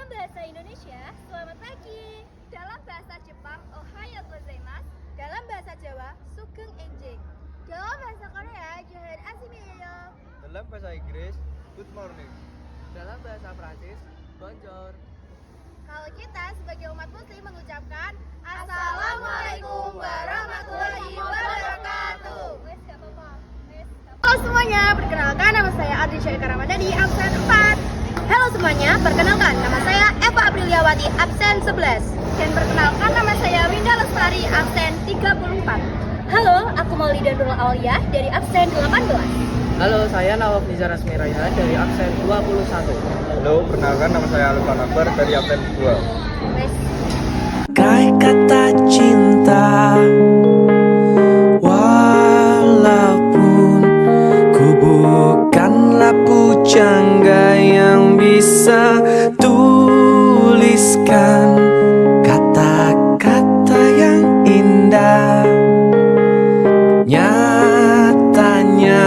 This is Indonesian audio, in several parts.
Dalam bahasa Indonesia, selamat pagi. Dalam bahasa Jepang, ohayo gozaimasu. Dalam bahasa Jawa, sugeng enjing. Dalam bahasa Korea, johan asimilyo. Dalam bahasa Inggris, good morning. Dalam bahasa Prancis, bonjour. Kalau kita sebagai umat muslim mengucapkan Assalamualaikum warahmatullahi wabarakatuh. Halo semuanya, perkenalkan nama saya Adri Syaika Ramadhani, absen 4. Halo semuanya, perkenalkan nama saya Eva Apriliawati, absen 11. Dan perkenalkan nama saya Winda Lestari, absen 34. Halo, aku Maulida Nurul Aulia dari absen 18. Halo, saya Nawaf Nizar Asmiraya dari absen 21. Halo, perkenalkan nama saya Alvan Akbar dari absen 2. Kai kata cinta, walaupun ku bukanlah pujangga yang bisa tuliskan kata-kata yang indah. Nyatanya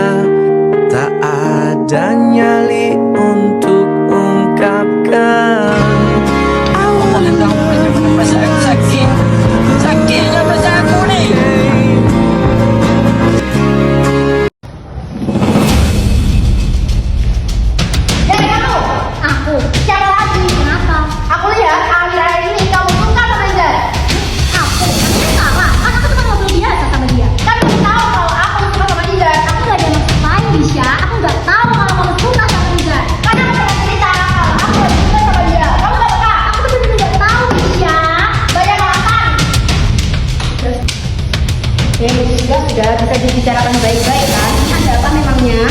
tak ada nyali untuk ungkapkan. Sakitnya bersatu nih. Dari kamu? Aku? Siapa lagi? Kenapa? Aku lihat akhir-akhir ini kamu suka sama Reza. Aku? Aku salah. Kan aku cuma ngobrol biasa sama dia. Kan kamu tahu kalau aku suka sama Reza. Aku gak ada maksud lain, Bisha. Aku gak tahu kalau kamu suka sama Reza. Karena aku pernah cerita kalau aku gak suka sama dia. Kamu gak suka? Aku bener-bener gak tahu, Bisha. Banyak alasan. Sudah bisa dibicarakan baik-baik kan? Ada apa memangnya?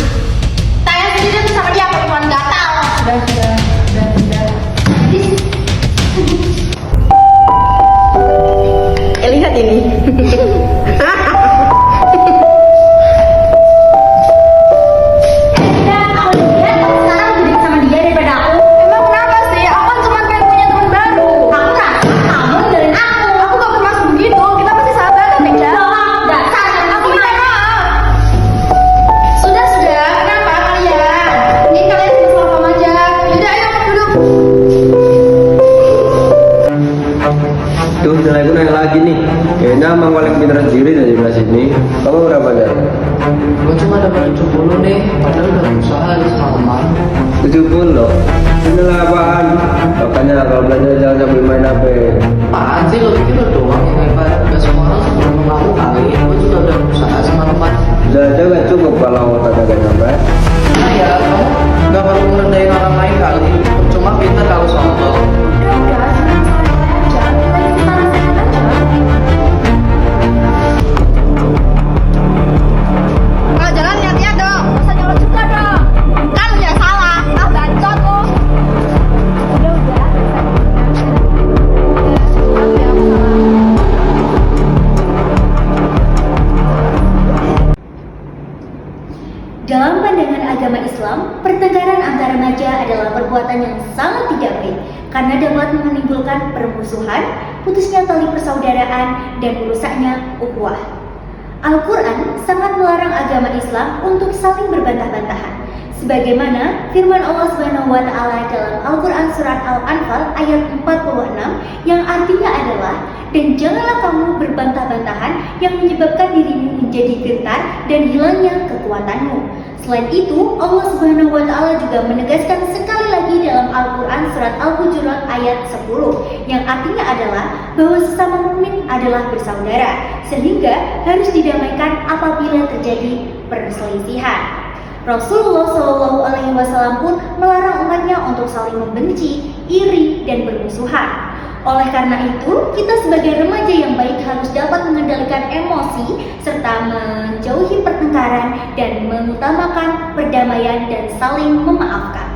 Tanya sendiri tuh sama dia, perempuan gak tahu. Sudah. Lihat ini. Tuh, nilaiku naik lagi nih. Kayaknya Mang Walik pinter sendiri dari kelas ini. Kamu berapa aja? Gue cuma dapat 70 nih, padahal udah usaha di semalaman. 70 loh. Inilah apaan? Makanya kalau belajar jangan sambil main HP. Apaan sih, lo pikir lo doang yang hebat? Gak semua orang sebelum kamu kali, gue juga udah usaha semalaman. Udah aja gak cukup kalau otaknya gak nyampe. Nah ya, kamu gak perlu ngerendahin orang lain kali. Cuma pintar kalau sombong. Kalau jalan lihat-lihat dong, nggak usah nyolot juga dong. Kan udah salah, bacot lo. Udah. Dalam pandangan agama Islam, pertengkaran antar remaja adalah perbuatan yang sangat tidak baik karena dapat menimbulkan permusuhan, putusnya tali persaudaraan, dan merusaknya ukhuwah. Al-Quran sangat melarang agama Islam untuk saling berbantah-bantahan. Sebagaimana firman Allah Subhanahu wa Ta'ala dalam Al-Quran Surat Al-Anfal ayat 46 yang artinya adalah, dan janganlah kamu berbantah-bantahan yang menyebabkan dirimu menjadi gentar dan hilangnya kekuatanmu. Selain itu, Allah Subhanahu wa Ta'ala juga menegaskan sekali lagi dalam Al-Quran Surat Al-Hujurat ayat 10 yang artinya adalah bahwa sesama mukmin adalah bersaudara, sehingga harus didamaikan apabila terjadi perselisihan. Rasulullah Shallallahu Alaihi Wasallam pun melarang umatnya untuk saling membenci, iri, dan bermusuhan. Oleh karena itu, kita sebagai remaja yang baik harus dapat mengendalikan emosi serta menjauhi pertengkaran dan mengutamakan perdamaian dan saling memaafkan.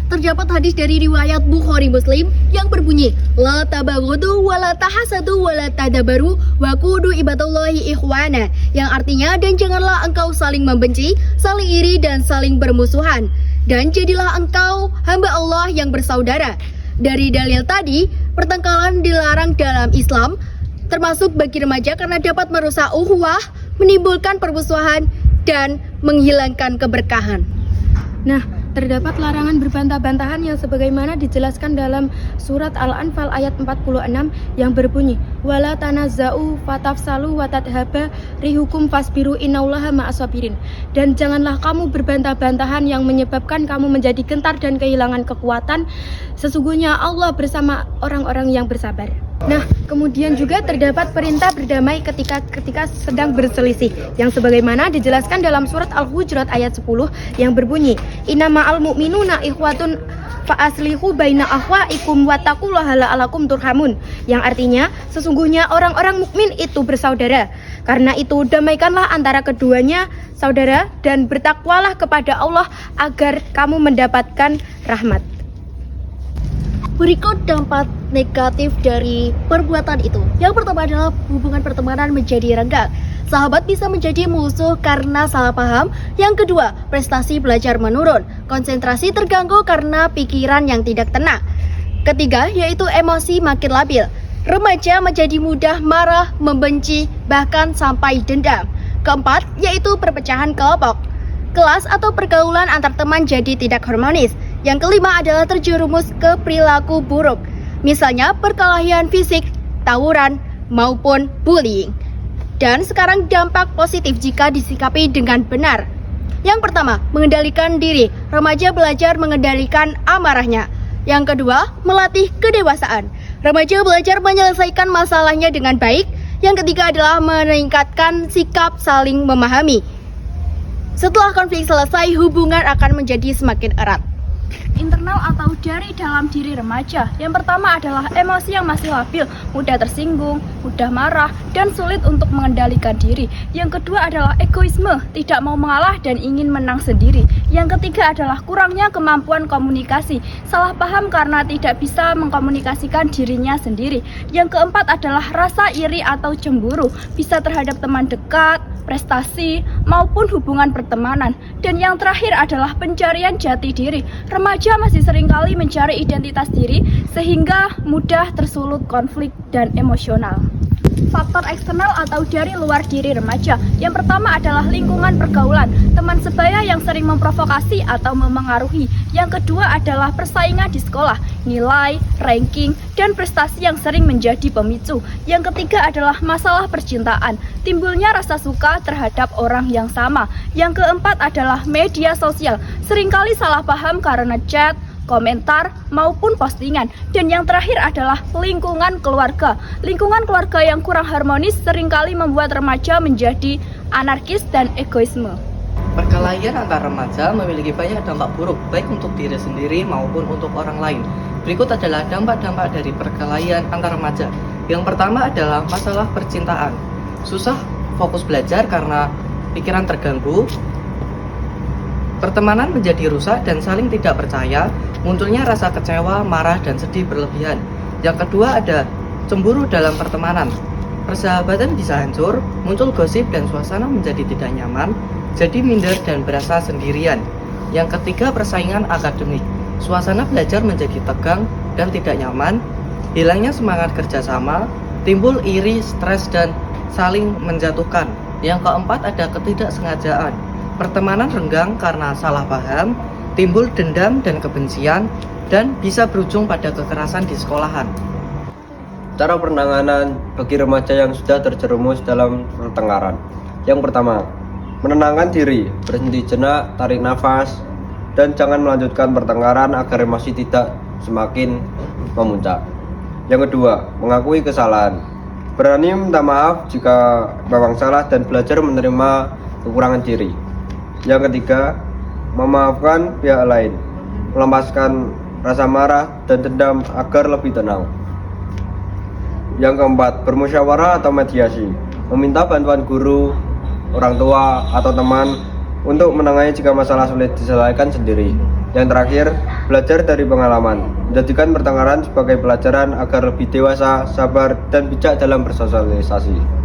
Terdapat hadis dari riwayat Bukhari Muslim yang berbunyi, la tabaghadu wa la tahasadu wa la tadabaru wa qudu ibadallahi ikhwana, yang artinya, dan janganlah engkau saling membenci, saling iri, dan saling bermusuhan, dan jadilah engkau hamba Allah yang bersaudara. Dari dalil tadi, pertengkaran dilarang dalam Islam, termasuk bagi remaja karena dapat merusak ukhuwah, menimbulkan permusuhan, dan menghilangkan keberkahan. Nah, terdapat larangan berbantah-bantahan yang sebagaimana dijelaskan dalam surat Al-Anfal ayat 46 yang berbunyi, wala tanazza'u fatafsalu wa tadhaba rihukum fasbiru innallaha ma'as-sabirin. Dan janganlah kamu berbantah-bantahan yang menyebabkan kamu menjadi gentar dan kehilangan kekuatan. Sesungguhnya Allah bersama orang-orang yang bersabar. Nah, kemudian juga terdapat perintah berdamai ketika sedang berselisih yang sebagaimana dijelaskan dalam surat Al-Hujurat ayat 10 yang berbunyi, innamal mu'minuna ikhwatun fa'aslihu baina akhwaikum wattaqullaha la'allakum turhamun, yang artinya sesungguhnya orang-orang mukmin itu bersaudara. Karena itu damaikanlah antara keduanya saudara dan bertakwalah kepada Allah agar kamu mendapatkan rahmat. Berikut dampak negatif dari perbuatan itu. Yang pertama adalah hubungan pertemanan menjadi renggang. Sahabat bisa menjadi musuh karena salah paham. Yang kedua, prestasi belajar menurun. Konsentrasi terganggu karena pikiran yang tidak tenang. Ketiga, yaitu emosi makin labil. Remaja menjadi mudah marah, membenci, bahkan sampai dendam. Keempat, yaitu perpecahan kelompok. Kelas atau pergaulan antar teman jadi tidak harmonis. Yang kelima adalah terjerumus ke perilaku buruk, misalnya perkelahian fisik, tawuran, maupun bullying. Dan sekarang dampak positif jika disikapi dengan benar. Yang pertama, mengendalikan diri. Remaja belajar mengendalikan amarahnya. Yang kedua, melatih kedewasaan. Remaja belajar menyelesaikan masalahnya dengan baik. Yang ketiga adalah meningkatkan sikap saling memahami. Setelah konflik selesai, hubungan akan menjadi semakin erat. Internal atau dari dalam diri remaja. Yang pertama adalah emosi yang masih labil, mudah tersinggung, mudah marah, dan sulit untuk mengendalikan diri. Yang kedua adalah egoisme, tidak mau mengalah dan ingin menang sendiri. Yang ketiga adalah kurangnya kemampuan komunikasi, salah paham karena tidak bisa mengkomunikasikan dirinya sendiri. Yang keempat adalah rasa iri atau cemburu, bisa terhadap teman dekat, prestasi, maupun hubungan pertemanan. Dan yang terakhir adalah pencarian jati diri. Remaja masih seringkali mencari identitas diri sehingga mudah tersulut konflik dan emosional. Faktor eksternal atau dari luar diri remaja. Yang pertama adalah lingkungan pergaulan, teman sebaya yang sering memprovokasi atau memengaruhi. Yang kedua adalah persaingan di sekolah, nilai, ranking, dan prestasi yang sering menjadi pemicu. Yang ketiga adalah masalah percintaan, timbulnya rasa suka terhadap orang yang sama. Yang keempat adalah media sosial, seringkali salah paham karena chat, komentar, maupun postingan. Dan yang terakhir adalah lingkungan keluarga. Lingkungan keluarga yang kurang harmonis seringkali membuat remaja menjadi anarkis dan egoisme. Perkelahian antar remaja memiliki banyak dampak buruk, baik untuk diri sendiri maupun untuk orang lain. Berikut adalah dampak-dampak dari perkelahian antar remaja. Yang pertama adalah masalah percintaan. Susah fokus belajar karena pikiran terganggu. Pertemanan menjadi rusak dan saling tidak percaya, munculnya rasa kecewa, marah, dan sedih berlebihan. Yang kedua ada cemburu dalam pertemanan. Persahabatan bisa hancur, muncul gosip dan suasana menjadi tidak nyaman, jadi minder dan berasa sendirian. Yang ketiga persaingan akademik. Suasana belajar menjadi tegang dan tidak nyaman, hilangnya semangat kerjasama, timbul iri, stres, dan saling menjatuhkan. Yang keempat ada ketidaksengajaan. Pertemanan renggang karena salah paham, timbul dendam dan kebencian, dan bisa berujung pada kekerasan di sekolahan. Cara penanganan bagi remaja yang sudah terjerumus dalam pertengkaran. Yang pertama, menenangkan diri, berhenti jenak, tarik nafas, dan jangan melanjutkan pertengkaran agar emosi tidak semakin memuncak. Yang kedua, mengakui kesalahan. Berani minta maaf jika memang salah dan belajar menerima kekurangan diri. Yang ketiga, memaafkan pihak lain, melepaskan rasa marah dan dendam agar lebih tenang. Yang keempat, bermusyawarah atau mediasi, meminta bantuan guru, orang tua, atau teman untuk menangani jika masalah sulit diselesaikan sendiri. Yang terakhir, belajar dari pengalaman, menjadikan pertengkaran sebagai pelajaran agar lebih dewasa, sabar, dan bijak dalam bersosialisasi.